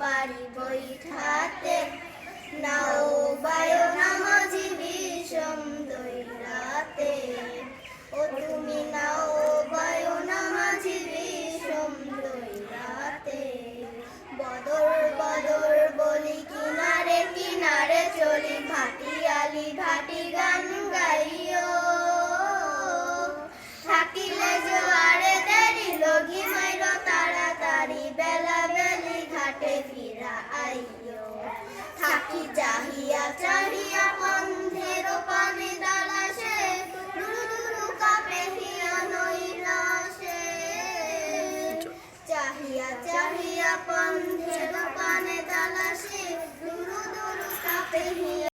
পারি বৈঠাতে, নাও বায়ো না মাঝি বিষম দৈরাতে। ও তুমি নাও বায়ো না মাঝি বিষম দৈরাতে। বদর বদর বলি কিনারে কিনারে চলি, ভাটিয়ালি ভাটি গান